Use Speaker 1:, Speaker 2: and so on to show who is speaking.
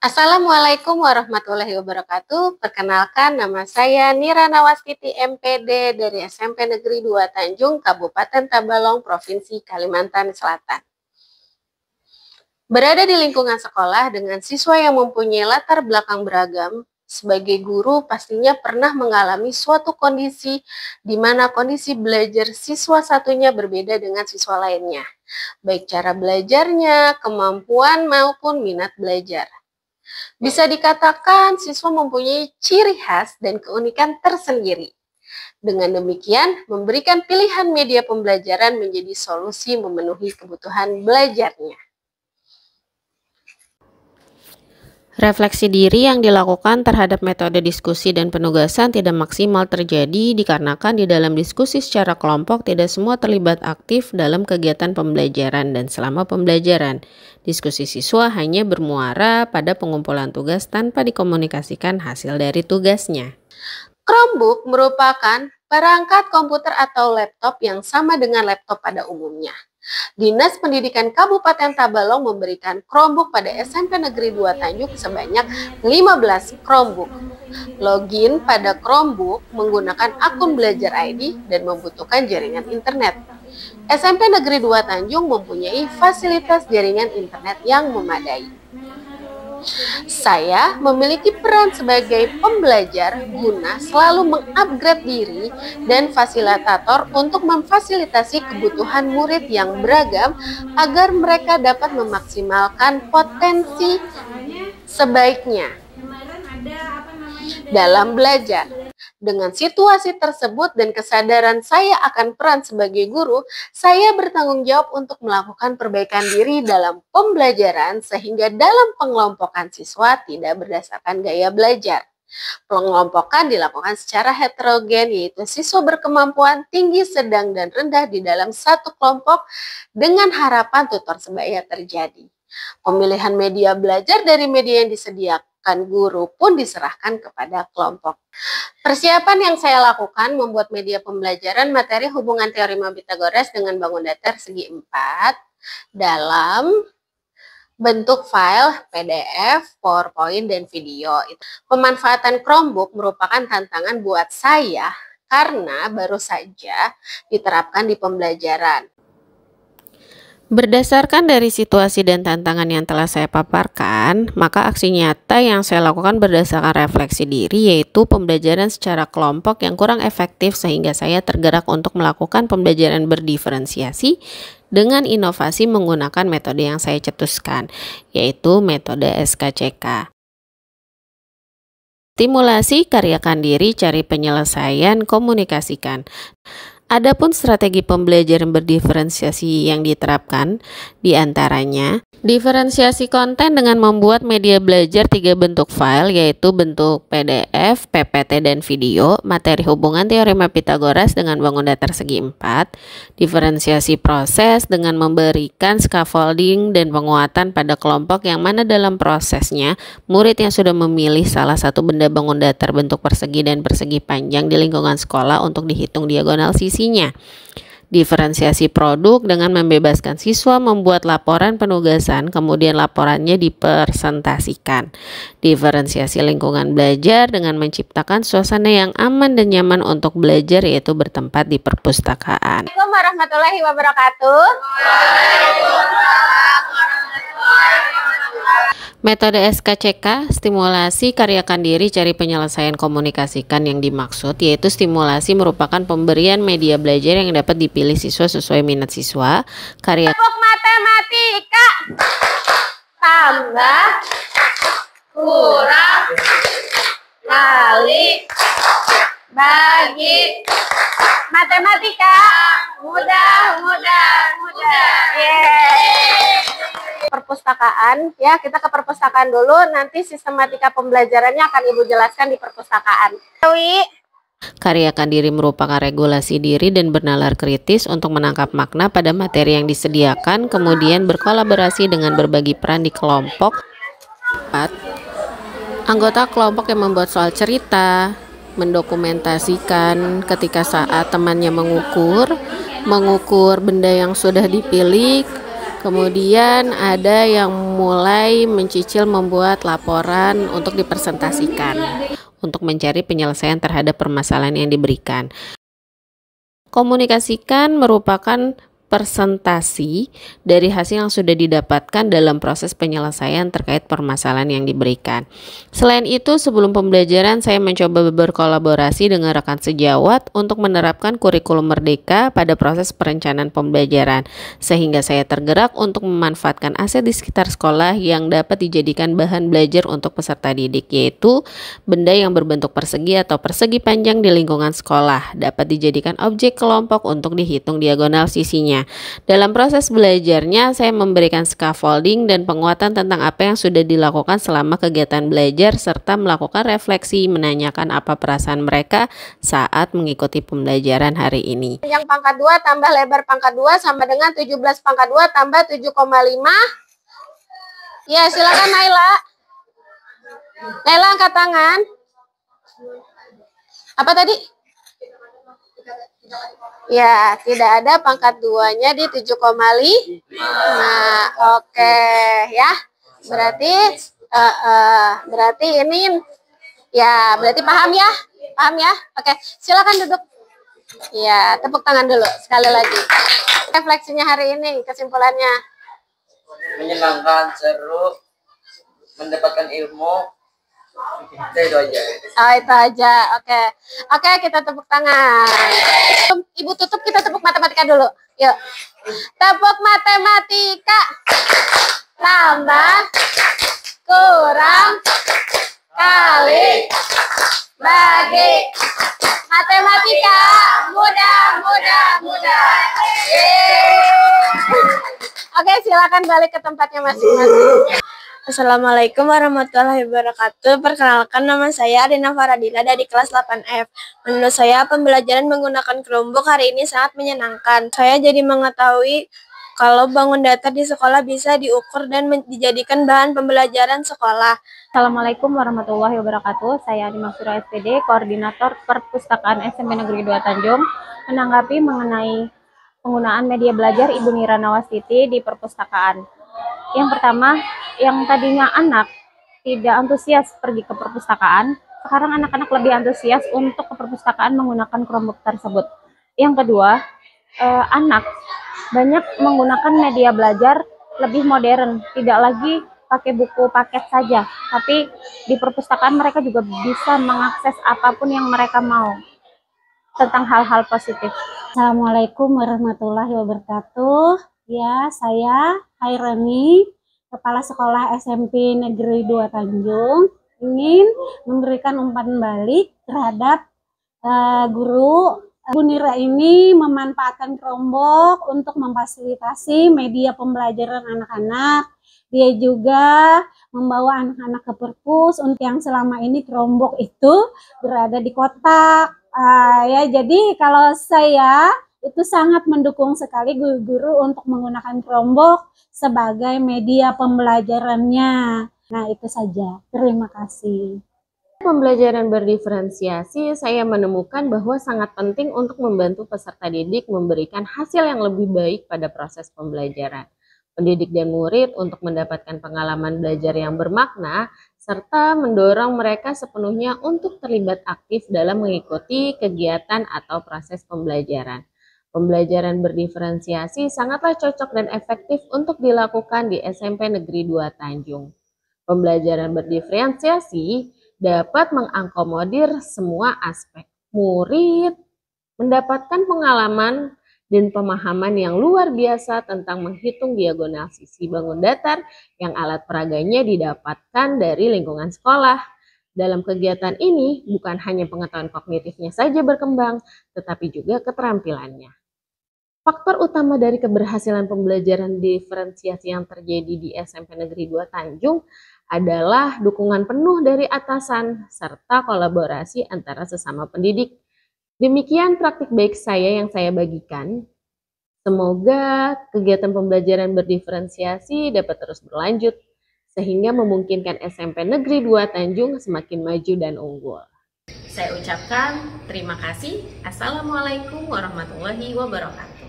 Speaker 1: Assalamualaikum warahmatullahi wabarakatuh. Perkenalkan, nama saya Nira Nawastiti MPD dari SMP Negeri 2 Tanjung, Kabupaten Tabalong, Provinsi Kalimantan Selatan. Berada di lingkungan sekolah dengan siswa yang mempunyai latar belakang beragam, sebagai guru pastinya pernah mengalami suatu kondisi di mana kondisi belajar siswa satunya berbeda dengan siswa lainnya, baik cara belajarnya, kemampuan maupun minat belajar. Bisa dikatakan siswa mempunyai ciri khas dan keunikan tersendiri. Dengan demikian, memberikan pilihan media pembelajaran menjadi solusi memenuhi kebutuhan belajarnya.
Speaker 2: Refleksi diri yang dilakukan terhadap metode diskusi dan penugasan tidak maksimal terjadi dikarenakan di dalam diskusi secara kelompok tidak semua terlibat aktif dalam kegiatan pembelajaran dan selama pembelajaran. Diskusi siswa hanya bermuara pada pengumpulan tugas tanpa dikomunikasikan hasil dari tugasnya.
Speaker 1: Chromebook merupakan perangkat komputer atau laptop yang sama dengan laptop pada umumnya. Dinas Pendidikan Kabupaten Tabalong memberikan Chromebook pada SMP Negeri 2 Tanjung sebanyak 15 Chromebook. Login pada Chromebook menggunakan akun Belajar ID dan membutuhkan jaringan internet. SMP Negeri 2 Tanjung mempunyai fasilitas jaringan internet yang memadai. Saya memiliki peran sebagai pembelajar guna selalu mengupgrade diri dan fasilitator untuk memfasilitasi kebutuhan murid yang beragam agar mereka dapat memaksimalkan potensi sebaiknya dalam belajar. Dengan situasi tersebut dan kesadaran saya akan peran sebagai guru, saya bertanggung jawab untuk melakukan perbaikan diri dalam pembelajaran sehingga dalam pengelompokan siswa tidak berdasarkan gaya belajar. Pengelompokan dilakukan secara heterogen, yaitu siswa berkemampuan tinggi, sedang, dan rendah di dalam satu kelompok dengan harapan tutor sebaya terjadi. Pemilihan media belajar dari media yang disediakan guru pun diserahkan kepada kelompok. Persiapan yang saya lakukan membuat media pembelajaran materi hubungan teorema Pythagoras dengan bangun datar segi 4 dalam bentuk file PDF, PowerPoint, dan video. Pemanfaatan Chromebook merupakan tantangan buat saya karena baru saja diterapkan di pembelajaran.
Speaker 2: Berdasarkan dari situasi dan tantangan yang telah saya paparkan, maka aksi nyata yang saya lakukan berdasarkan refleksi diri yaitu pembelajaran secara kelompok yang kurang efektif sehingga saya tergerak untuk melakukan pembelajaran berdiferensiasi dengan inovasi menggunakan metode yang saya cetuskan, yaitu metode SKCK. Stimulasi, karyakan diri, cari penyelesaian, komunikasikan. Adapun strategi pembelajaran berdiferensiasi yang diterapkan diantaranya diferensiasi konten dengan membuat media belajar 3 bentuk file, yaitu bentuk PDF, PPT, dan video, materi hubungan teorema Pythagoras dengan bangun datar segi 4, diferensiasi proses dengan memberikan scaffolding dan penguatan pada kelompok yang mana dalam prosesnya murid yang sudah memilih salah satu benda bangun datar bentuk persegi dan persegi panjang di lingkungan sekolah untuk dihitung diagonal sisinya. Diferensiasi produk dengan membebaskan siswa membuat laporan penugasan, kemudian laporannya dipresentasikan. Diferensiasi lingkungan belajar dengan menciptakan suasana yang aman dan nyaman untuk belajar, yaitu bertempat di perpustakaan.
Speaker 1: Assalamualaikum warahmatullahi wabarakatuh.
Speaker 2: Metode SKCK, stimulasi, karyakan diri, cari penyelesaian, komunikasikan yang dimaksud, yaitu stimulasi merupakan pemberian media belajar yang dapat dipilih siswa sesuai minat siswa.
Speaker 1: Kelompok matematika tambah kurang kali bagi matematika mudah. Perpustakaan ya, kita ke perpustakaan dulu, nanti sistematika pembelajarannya akan Ibu jelaskan di perpustakaan.
Speaker 2: Karyakan diri merupakan regulasi diri dan bernalar kritis untuk menangkap makna pada materi yang disediakan, kemudian berkolaborasi dengan berbagi peran di kelompok. 4. Anggota kelompok yang membuat soal cerita, mendokumentasikan ketika saat temannya mengukur benda yang sudah dipilih, Kemudian ada yang mulai mencicil membuat laporan untuk dipresentasikan untuk mencari penyelesaian terhadap permasalahan yang diberikan. Komunikasikan merupakan presentasi dari hasil yang sudah didapatkan dalam proses penyelesaian terkait permasalahan yang diberikan. Selain itu, sebelum pembelajaran saya mencoba berkolaborasi dengan rekan sejawat untuk menerapkan kurikulum merdeka pada proses perencanaan pembelajaran, sehingga saya tergerak untuk memanfaatkan aset di sekitar sekolah yang dapat dijadikan bahan belajar untuk peserta didik, yaitu benda yang berbentuk persegi atau persegi panjang di lingkungan sekolah, dapat dijadikan objek kelompok untuk dihitung diagonal sisinya. Dalam proses belajarnya, saya memberikan scaffolding dan penguatan tentang apa yang sudah dilakukan selama kegiatan belajar, serta melakukan refleksi menanyakan apa perasaan mereka saat mengikuti pembelajaran hari ini.
Speaker 1: Yang pangkat 2 tambah lebar pangkat 2 sama dengan 17 pangkat 2 tambah 7,5. Ya, silakan Naila. Naila angkat tangan. Apa tadi? Ya, tidak ada pangkat 2-nya di 7,5. Nah, oke ya. Berarti ini ya, berarti paham ya? Paham ya? Oke, silakan duduk. Ya, tepuk tangan dulu sekali lagi. Refleksinya hari ini, kesimpulannya.
Speaker 3: Menyenangkan, seru, mendapatkan ilmu. Itu aja.
Speaker 1: Oh, itu aja. Oke. Oke, kita tepuk tangan. Ibu tutup, kita tepuk matematika dulu. Yuk. Tepuk matematika. Tambah, kurang, kali, bagi. Matematika mudah. Oke, silakan balik ke tempatnya masing-masing.
Speaker 4: Assalamualaikum warahmatullahi wabarakatuh. Perkenalkan, nama saya Arina Faradila dari kelas 8F. Menurut saya pembelajaran menggunakan Chromebook hari ini sangat menyenangkan. Saya jadi mengetahui kalau bangun data di sekolah bisa diukur dan dijadikan bahan pembelajaran sekolah.
Speaker 5: Assalamualaikum warahmatullahi wabarakatuh. Saya Adi Maksura SPD, Koordinator Perpustakaan SMP Negeri 2 Tanjung, menanggapi mengenai penggunaan media belajar Ibu Nira Nawastiti di perpustakaan. Yang pertama, yang tadinya anak tidak antusias pergi ke perpustakaan, sekarang anak-anak lebih antusias untuk ke perpustakaan menggunakan Chromebook tersebut. Yang kedua, anak banyak menggunakan media belajar lebih modern, tidak lagi pakai buku paket saja, tapi di perpustakaan mereka juga bisa mengakses apapun yang mereka mau tentang hal-hal positif.
Speaker 6: Assalamualaikum warahmatullahi wabarakatuh. Ya, saya Hairani, Kepala Sekolah SMP Negeri 2 Tanjung, ingin memberikan umpan balik terhadap guru. Bu Nira ini memanfaatkan Chromebook untuk memfasilitasi media pembelajaran anak-anak. Dia juga membawa anak-anak ke perpus untuk yang selama ini Chromebook itu berada di kotak. Ya, jadi kalau saya itu sangat mendukung sekali guru-guru untuk menggunakan Chromebook sebagai media pembelajarannya. Nah, itu saja. Terima kasih.
Speaker 2: Pembelajaran berdiferensiasi, saya menemukan bahwa sangat penting untuk membantu peserta didik memberikan hasil yang lebih baik pada proses pembelajaran. Pendidik dan murid untuk mendapatkan pengalaman belajar yang bermakna, serta mendorong mereka sepenuhnya untuk terlibat aktif dalam mengikuti kegiatan atau proses pembelajaran. Pembelajaran berdiferensiasi sangatlah cocok dan efektif untuk dilakukan di SMP Negeri 2 Tanjung. Pembelajaran berdiferensiasi dapat mengakomodir semua aspek. Murid mendapatkan pengalaman dan pemahaman yang luar biasa tentang menghitung diagonal sisi bangun datar yang alat peraganya didapatkan dari lingkungan sekolah. Dalam kegiatan ini, bukan hanya pengetahuan kognitifnya saja berkembang, tetapi juga keterampilannya. Faktor utama dari keberhasilan pembelajaran diferensiasi yang terjadi di SMP Negeri 2 Tanjung adalah dukungan penuh dari atasan serta kolaborasi antara sesama pendidik. Demikian praktik baik saya yang saya bagikan. Semoga kegiatan pembelajaran berdiferensiasi dapat terus berlanjut sehingga memungkinkan SMP Negeri 2 Tanjung semakin maju dan unggul. Saya ucapkan terima kasih. Assalamualaikum warahmatullahi wabarakatuh.